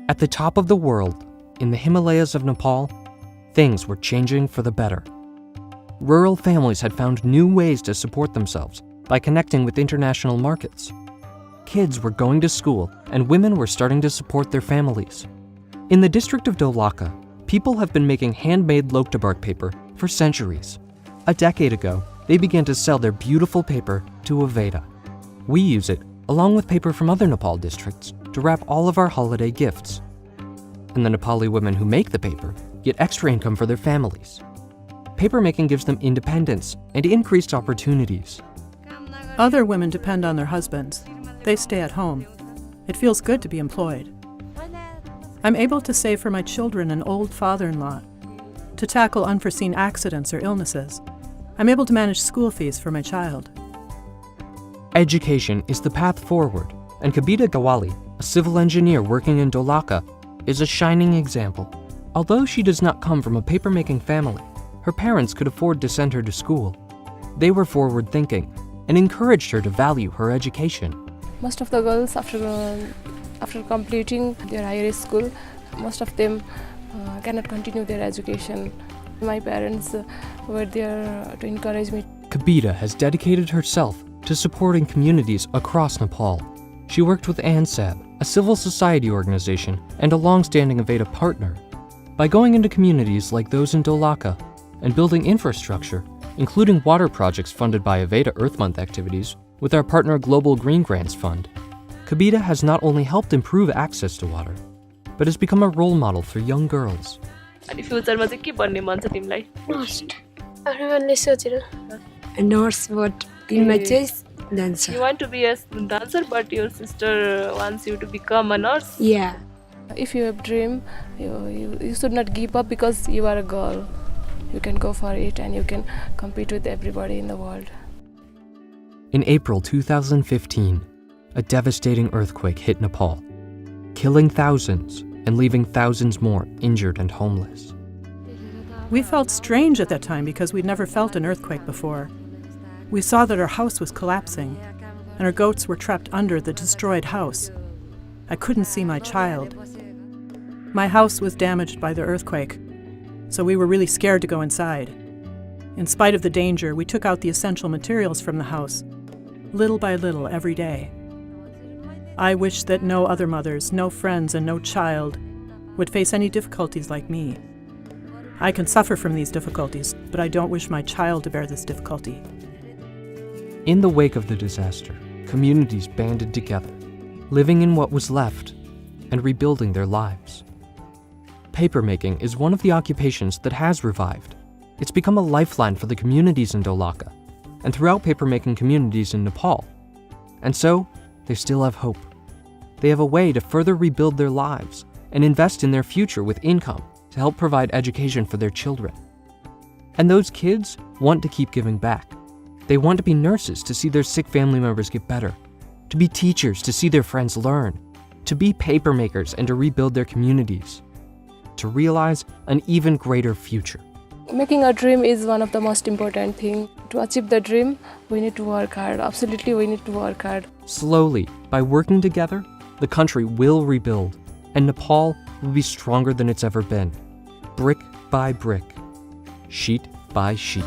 At the top of the world, in the Himalayas of Nepal, things were changing for the better. Rural families had found new ways to support themselves by connecting with international markets. Kids were going to school, and women were starting to support their families. In the district of Dolaka, people have been making handmade loktabark paper for centuries. A decade ago, they began to sell their beautiful paper to Aveda. We use it, along with paper from other Nepal districts, to wrap all of our holiday gifts. And the Nepali women who make the paper get extra income for their families. Papermaking gives them independence and increased opportunities. Other women depend on their husbands. They stay at home. It feels good to be employed. I'm able to save for my children and old father-in-law, to tackle unforeseen accidents or illnesses. I'm able to manage school fees for my child. Education is the path forward, and Kabita Gawali, a civil engineer working in Dolaka, is a shining example. Although she does not come from a papermaking family, her parents could afford to send her to school. They were forward-thinking and encouraged her to value her education. Most of the girls, after completing their higher school, most of them cannot continue their education. My parents were there to encourage me. Kabita has dedicated herself to supporting communities across Nepal. She worked with ANSAB, a civil society organization and a long-standing Aveda partner. By going into communities like those in Dolaka and building infrastructure, including water projects funded by Aveda Earth Month activities with our partner Global Green Grants Fund, Kabita has not only helped improve access to water, but has become a role model for young girls. अनि फ्युचरमा चाहिँ के बन्ने मन छ तिमीलाई? Nurse आफ्नो मनले सोचेर नर्स बट तिमीमा चाहिँ dancer. You want to be a dancer, but your sister wants you to become a nurse? Yeah. If you have dream, you should not give up because you are a girl. You can go for it and you can compete with everybody in the world. In April 2015, a devastating earthquake hit Nepal, killing thousands and leaving thousands more injured and homeless. We felt strange at that time because we'd never felt an earthquake before. We saw that our house was collapsing, and our goats were trapped under the destroyed house. I couldn't see my child. My house was damaged by the earthquake, so we were really scared to go inside. In spite of the danger, we took out the essential materials from the house, little by little every day. I wish that no other mothers, no friends, and no child would face any difficulties like me. I can suffer from these difficulties, but I don't wish my child to bear this difficulty. In the wake of the disaster, communities banded together, living in what was left and rebuilding their lives. Papermaking is one of the occupations that has revived. It's become a lifeline for the communities in Dolaka and throughout papermaking communities in Nepal. And so, they still have hope. They have a way to further rebuild their lives and invest in their future with income to help provide education for their children. And those kids want to keep giving back. They want to be nurses to see their sick family members get better, to be teachers to see their friends learn, to be papermakers and to rebuild their communities, to realize an even greater future. Making a dream is one of the most important things. To achieve the dream, we need to work hard. Absolutely, we need to work hard. Slowly, by working together, the country will rebuild, and Nepal will be stronger than it's ever been, brick by brick, sheet by sheet.